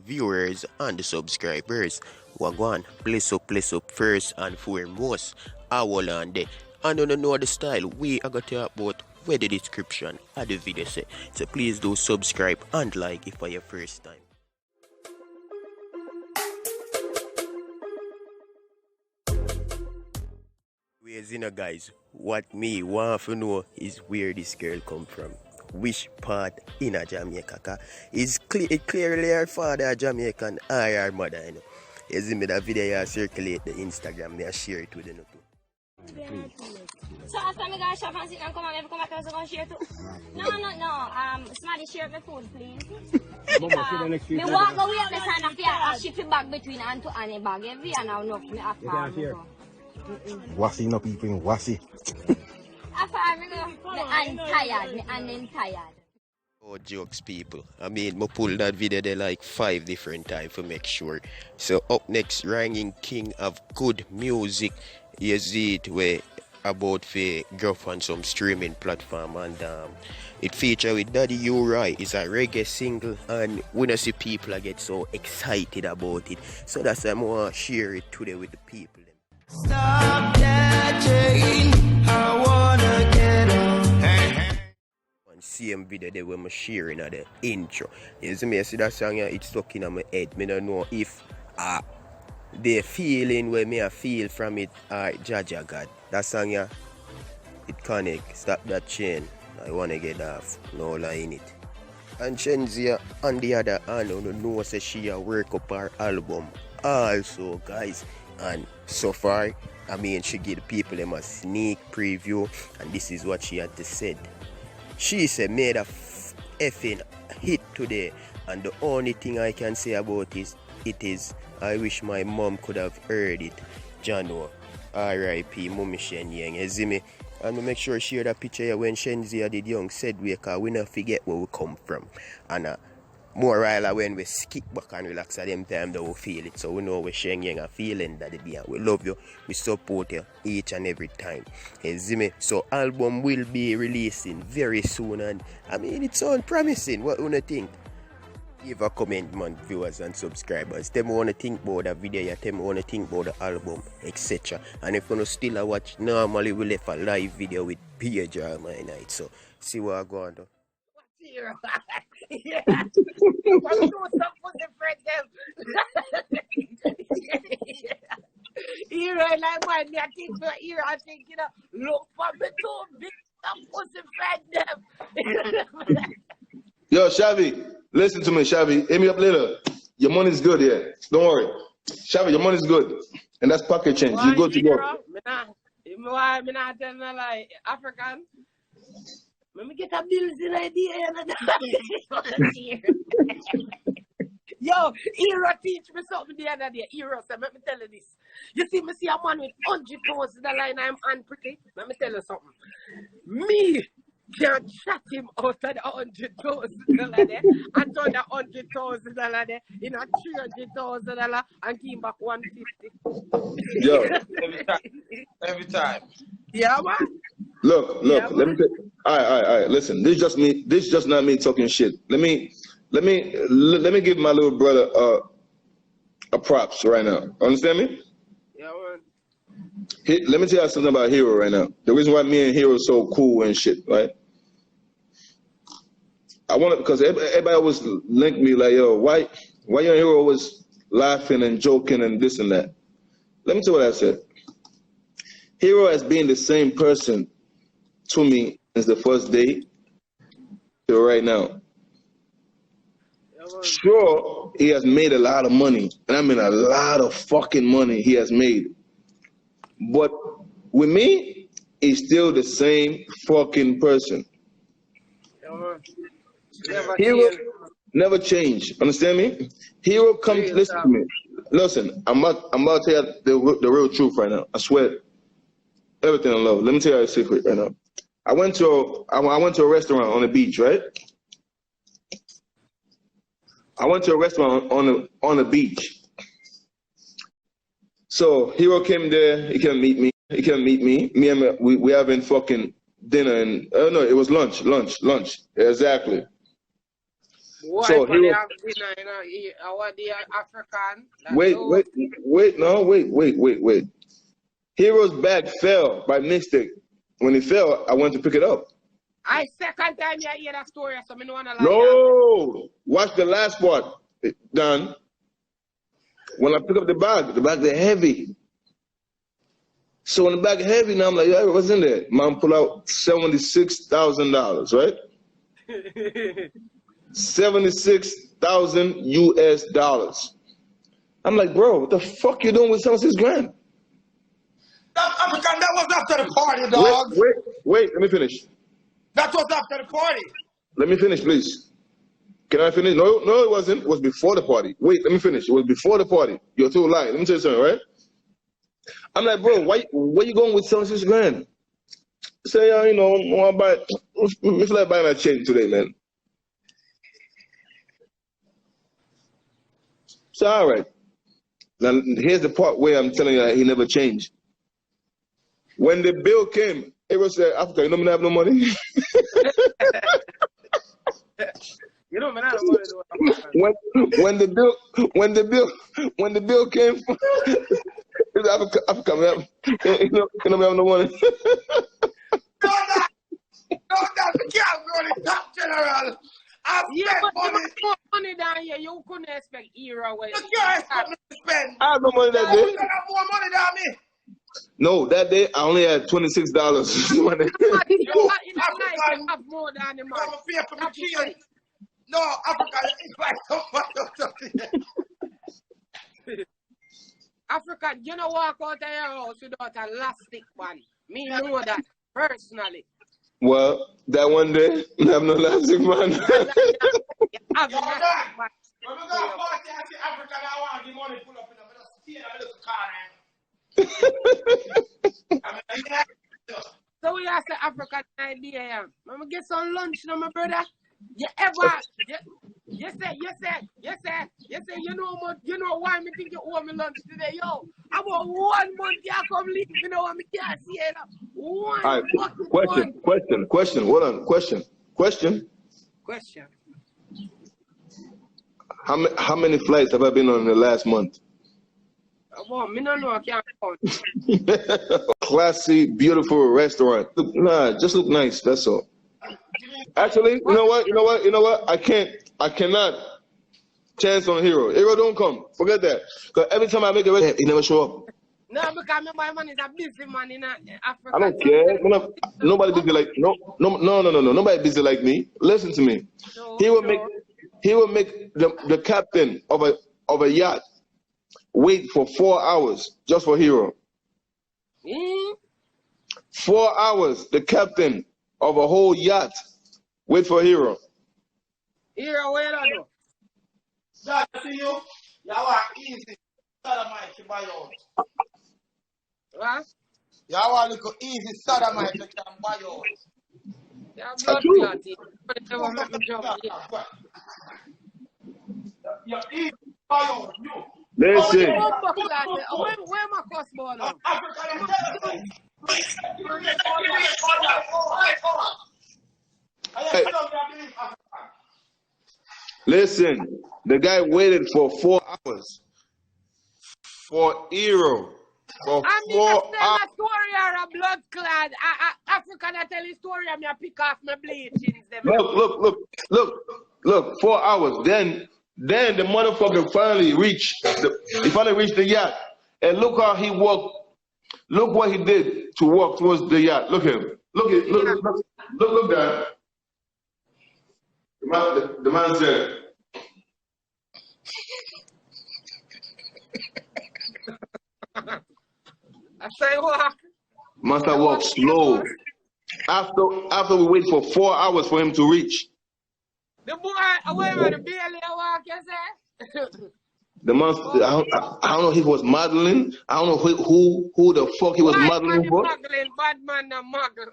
viewers and the subscribers. Wagwan, bless up first and foremost. Our land and don't know the style we are going to talk about where the description of the video say. So please do subscribe and like if for your first time. Where's guys? What me want to know is where this girl come from. Which part in a Jamaica? Is clearly her father a Jamaican or her mother, you know. You see me that video circulate the Instagram, I share it with you too. So after I go shop and sit and come and come back and go share too. No. Somebody share my food, please. Me walk away at the sign of a shift bag between and to Annie bag. Every and now no, me after. Wassy no people in Wassy. After I go, I'm tired, I'm tired. Oh, jokes, people. I mean, I pull that video there like 5 different times to make sure. So up next, Rygin King of Good Music. You see it where about for go on some streaming platform and it feature with Daddy You Right. It's a reggae single and we don't see people get so excited about it. So that's why I want to share it today with the people. Stop that chain, I wanna get on. Same video they were sharing at the intro. You see me, I see that song here, it's stuck in my head. Me don't know if the feeling where me I feel from it Jaja God. That song here, it connect, stop that chain. I wanna get off, no lie in it. And Shenseea on the other hand, you know say she a work up her album also, guys. And so far, I mean, she gave the people them a sneak preview, and this is what she had to say. She said, made a effing hit today, and the only thing I can say about it is, I wish my mom could have heard it. Jano, R.I.P. Mummy Shenseea, you see me? And we make sure she share that picture here when Shenseea did young said we because we don't forget where we come from. And more while when we skip back and relax at them time that we feel it. So we know we're sharing a feeling that we love you, we support you each and every time. You see me? So album will be releasing very soon and I mean it sounds promising. What do you think? Give a comment, man, viewers and subscribers. Tell me what you think about the video, tell me what you think about the album, etc. And if you still watch, normally we left a live video with Page my night. So see what I go on though. Yeah. I'm doing something for the friend them. Here I like my me, I think for here, I think, you know, look for me too big some pussy friend them. Yo, Shabby, listen to me, Shabby. Hit me up later. Your money's good, yeah. Don't worry. Shabby, your money's good. And that's pocket change. You're good to go. Why me not tell no lie, African? Let me get a bills in idea and Yo, Hero teach me something the other day. Hero said, let me tell you this. You see, me see a man with $100,000 and I'm unpretty. Let me tell you something. Me can chat him out of the $100,000 there and turn the $100,000 there in a $300,000 and keep back $150. Yo, Every time. Yeah, man. Look, yeah, let me tell you. All right. Listen, this is just not me talking shit. Let me give my little brother a props right now. Understand me? Yeah, man. Let me tell you something about Hero right now. The reason why me and Hero are so cool and shit, right? I want to, because everybody always link me like, yo, why your Hero was laughing and joking and this and that. Let me tell you what I said. Hero has been the same person to me since the first day till right now. Sure, he has made a lot of money, and I mean a lot of fucking money he has made. But with me, he's still the same fucking person. Hero never changed. Understand me? Hero comes. Listen to me. Listen, I'm about to tell you the real truth right now. I swear, everything in love. Let me tell you a secret right now. I went to a restaurant on the beach, right? I went to a restaurant on the beach. So Hero came there. He came meet me. Me and we having fucking dinner and no, it was lunch. Exactly. Boy, So when they Hero. have dinner, you know, our the African. Wait. Hero's bag fell by mistake. When it fell, I went to pick it up. I second time you hear that story, so I don't want to lie. No, watch the last part. Done. When I pick up the bag they're heavy. So when the bag heavy, now I'm like, yeah, what's in there? Mom pull out $76,000, right? 76,000 US dollars. I'm like, bro, what the fuck you doing with 76 grand? African, that was after the party, dog. Wait, let me finish. That was after the party. Let me finish, please. Can I finish? No, it wasn't. It was before the party. Wait, let me finish. It was before the party. You're too lying. Let me tell you something, right? I'm like, bro, where you going with 76 grand? Say, you know, I feel like buying a chain today, man. So, all right. Now, here's the part where I'm telling you that he never changed. When the bill came, it was Africa, you know me have no money? You know, man, I don't want to do it. when the bill came, it's Africa, man. You know me have no money. No, that can't go the top general. I've spent money. Money down here, you couldn't expect era where You can't expect me to spend. I have no money that You day. have more money than me. No, that day I only had $26. you have more than the man. I'm a pay for my chain. No, Africa, it's like so much of something. Africa, you know, walk out of your house without a elastic one. Me know that personally. Well, that one day, I have no elastic man. You have Yo, elastic dog, one. when we go to party, I see Africa, I want the money pull up in the middle, see a little car. So we ask the African idea, yeah. Let me get some lunch now, my brother. You say, you know why me think you owe me lunch today, yo. About 1 month you come leave, you know what me can't see it. One All right, fucking month. question. Hold on, question. Question. How many flights have I been on in the last month? Well, me don't know, I can't count. Classy, beautiful restaurant. Just look nice. That's all. Actually, you know what? I cannot chance on Hero. Hero don't come. Forget that. Because every time I make a record, he never show up. No, because my man is a busy man in Africa. I don't care. Nobody busy like no. Nobody busy like me. Listen to me. He will make the captain of a yacht wait for 4 hours just for Hero. 4 hours, the captain of a whole yacht wait for Hero. Hero, where are you? That see you? You are easy. Sodomite to buy out. What? You are a little easy sodomite to can buy out. Yeah, blood clot. But it never make me jump. You're easy to buy out. You. Listen. Where my cost born now? Listen, the guy waited for 4 hours for Hero. For I'm 4 just hours. tell a story or a blood clad. African, I tell a story and I pick off my bleachings. Look, 4 hours. Then the motherfucker finally reached the yacht. And look how he walked. Look what he did to walk towards the yacht. Look at him. Look, Dad. The man said. I say walk. Must have walked slow. After we wait for 4 hours for him to reach. The boy, away with the belly walk, you say? The man, I don't know if he was modeling. I don't know who the fuck he was modeling for. Bad man, the muggle.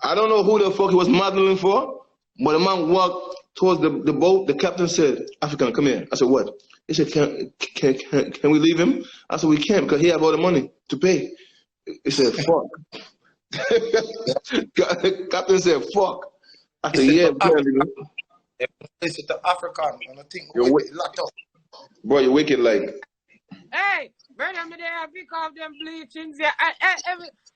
I don't know who the fuck he was modeling for. But the man walked towards the boat. The captain said, "African, come here." I said, "What?" He said, "Can we leave him?" I said, "We can't because he have all the money to pay." He said, "Fuck." The captain said, "Fuck." I said, "Yeah, we can't leave him." Listen to African. And I think You're we wicked. lot up. Bro, you're wicked like. Hey, brother, me there pick off them bleachings. Yeah,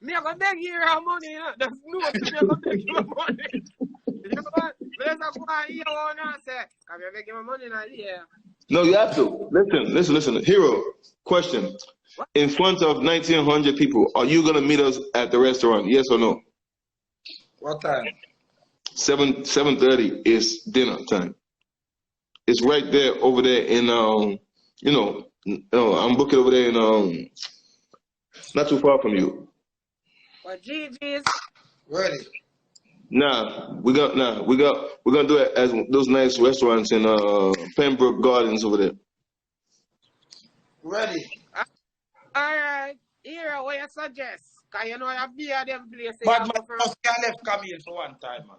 me I gonna beg you your money. You know? There's no me I gonna beg you my money. You know what? But let's go and hear what I say. Come here, beg you my money now. Yeah. No, you have to. Listen. Hero, question. In front of 1,900 people, are you gonna meet us at the restaurant? Yes or no? What time? 7:30 is dinner time. It's right there over there in I'm booking over there in not too far from you. But GG's. Ready. We're gonna do it as those nice restaurants in Pembroke Gardens over there. Ready. Alright. Here, what you suggest? Cause you know I be at them places. But man, just can't left Camille for one time, man.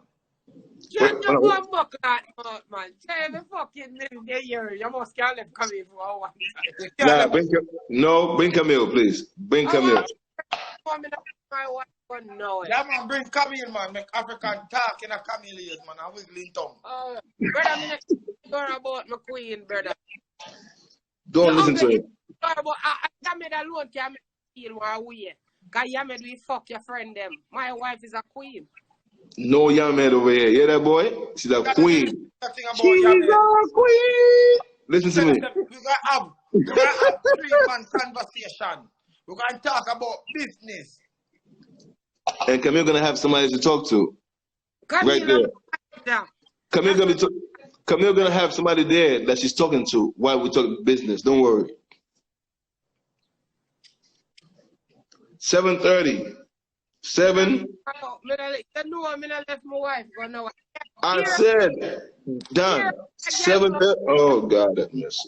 Can't you go and buck that out, man? Tell me fucking name the year. You must can't left come in for one time. Bring Camille, please. Bring Camille. My wife wouldn't know it. Yeah, man, bring Camille, man. Make African talk in a Camille ears, man. And wiggling tongue. Brother, I'm not sure about my queen, brother. Don't listen to him. I made alone can make feel one way. Cause you made we fuck your friend them. My wife is a queen. No Yamed over here. Hear that boy? She's a queen. She's a queen. Listen to me. We're gonna have 3-man conversation. We're gonna talk about business. And Camille gonna have somebody to talk to. Right there. Camille gonna have somebody there that she's talking to while we talk business. Don't worry. 7:30. 7. You know I'm left my wife. I said done. 7:30. Oh God, that mess.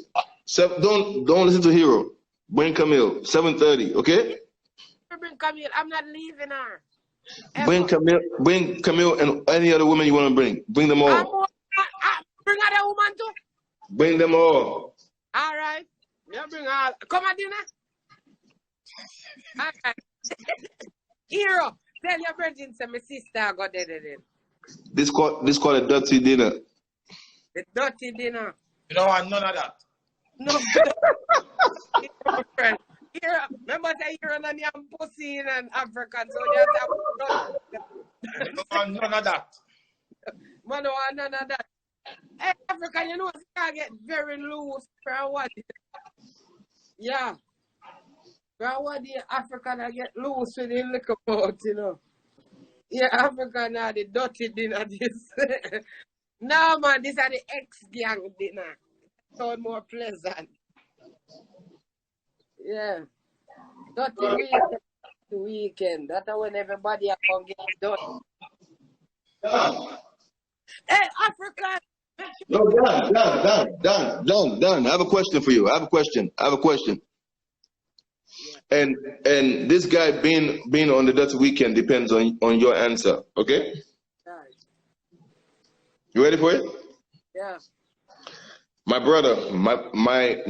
Don't listen to Hero. Bring Camille. 7:30. Okay. Bring Camille. I'm not leaving her. Bring Camille and any other woman you want to bring. Bring them all. Bring other woman too. Bring them all. All right. You bring all. Come at dinner. All right. Hero, tell your virgin say my sister got dead. This called a dirty dinner. The dirty dinner. You don't want none of that. No. Friend. Hero, remember that you're on your pussy in Africa, so you don't want none of that. Man, don't want none of that. Hey, Africa, you know, I get very loose for what? Yeah. But what the African I get loose with the liquor pot, you know. Yeah, African are the dirty dinner this. No man, these are the ex-gang dinner. Sound more pleasant. Yeah. Dirty weekend. That's when everybody come get done. Hey, African! No, done. I have a question for you. I have a question. And this guy being on the dirty weekend depends on your answer. Okay? Right. You ready for it? Yeah. My brother, my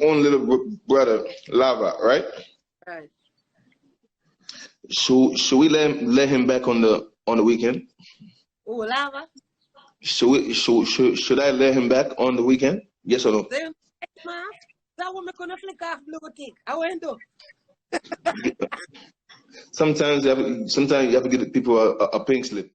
own little brother, Lava, right? Right. Should we let him back on the weekend? Oh, Lava? Should I let him back on the weekend? Yes or no? That woman gonna flick off blue tick. I went to. Sometimes you have to give people a pink slip.